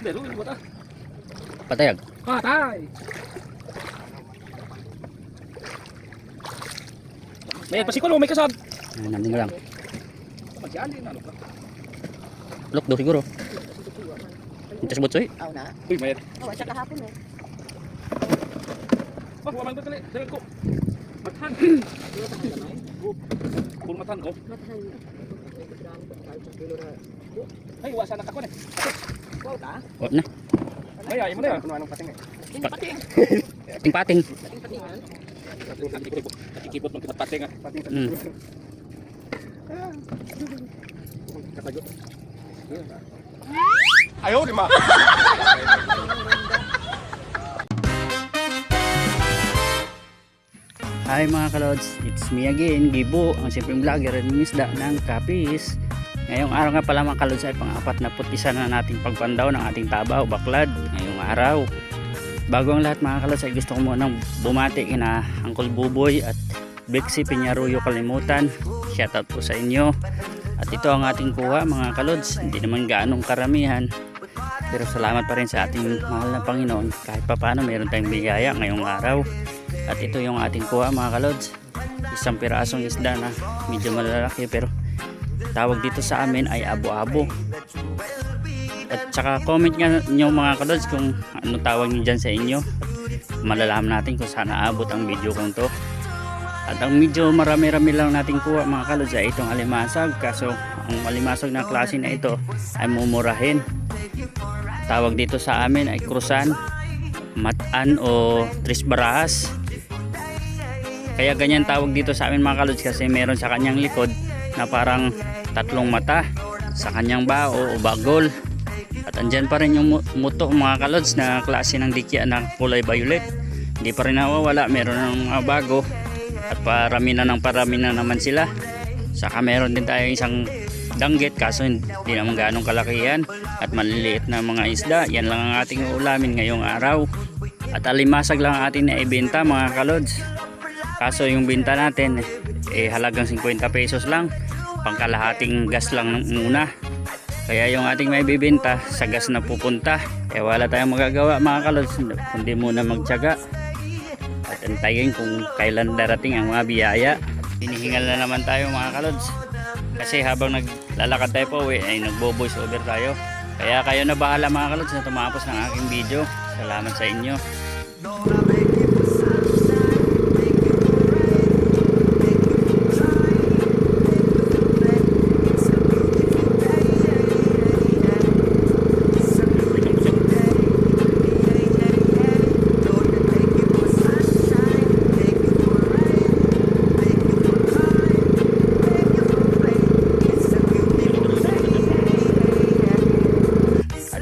Pero yung bata. Patayag. Patay. May pasikulo, may kasab. Namin mo lang. Magyali na ano ka. Look do siguro. Ito sa butsoy. Aw na. Uy, mayat. Aw, siya kahapon eh. Oh, wala man dali. Dali ko. Matan. Puro matan ko. Matahan. Ay, wasa na ka ko na. Wow ta. Wala na. Ay, ay mo na. Kuno anong pating eh. Pating. Pating-pating. Patingan. Ikipot mo kita pating ah. Pating. Katagot. Ayaw, di ma. Hi mga kalods, it's me again, Gibo, ang simpleng vlogger at isda ng Kapis. Ngayong araw nga pala mga kalods ay pang-apat na putisa na nating pagpandaw ng ating taba o baklad ngayong araw. Bago ang lahat mga kalods ay gusto ko munang bumati kina Uncle Buboy at Bexy Peñaruyo Kalimutan. Shoutout po sa inyo. At ito ang ating kuha mga kalods, hindi naman gaanong karamihan. Pero salamat pa rin sa ating mahal na Panginoon kahit pa paano mayroon tayong biyaya ngayong araw. At ito yung ating kuha mga kalods, isang pirasong isda na medyo malalaki pero tawag dito sa amin ay abo-abo. At saka comment nga nyo mga kalods kung ano tawag nyo dyan sa inyo. Malalaman natin kung saan naabot ang video kong to. At ang medyo marami-rami lang natin kuha mga kalods ay itong alimasag. Kaso ang alimasag na klase na ito ay mumurahin. Tawag dito sa amin ay krusan, matan o tres barahas. Kaya ganyan tawag dito sa amin mga kalods kasi meron sa kanyang likod na parang tatlong mata sa kanyang bao o bagol. At andyan pa rin yung muto mga kalods na klase ng dikya na kulay violet. Hindi pa rin nawawala, meron ng mga bago at parami na naman sila. Saka meron din tayo isang danggit kaso hindi naman ganong kalakihan at maliliit na mga isda. Yan lang ang ating ulamin ngayong araw. At alimasag lang ang ating naibenta mga kalods. Kaso yung binta natin halagang 50 pesos lang, pangkalahating gas lang muna. Kaya yung ating may bibenta sa gas na pupunta, wala tayong magagawa mga kalods kundi muna magtiyaga at antayin kung kailan darating ang mga biyaya. Hinihingal na naman tayo mga kalods kasi habang naglalakad tayo pa uwi ay nagbo-voice over tayo. Kaya kayo na bahala mga kalods na tumapos ng aking video. Salamat sa inyo.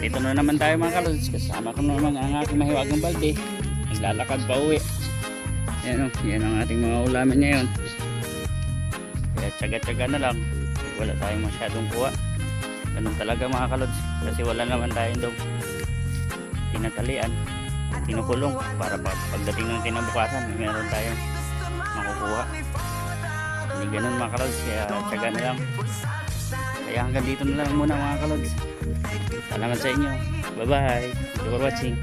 Dito na naman tayo mga kalods, kasama ko naman ang aking mahiwagang balde, naglalakad pa uwi. Yan o, yan ang ating mga ulamin ngayon. Kaya tsaga-tsaga na lang, wala tayong masyadong kuha. Ganun talaga mga kalods, kasi wala naman tayong doon tinatalian, tinukulong para pagdating ng kinabukasan meron tayong makukuha. Hindi ganun mga kalods, kaya tsaga na lang. Kaya hanggang dito na lang muna mga kalods. Salamat sa inyo. Bye bye. Thank you for watching.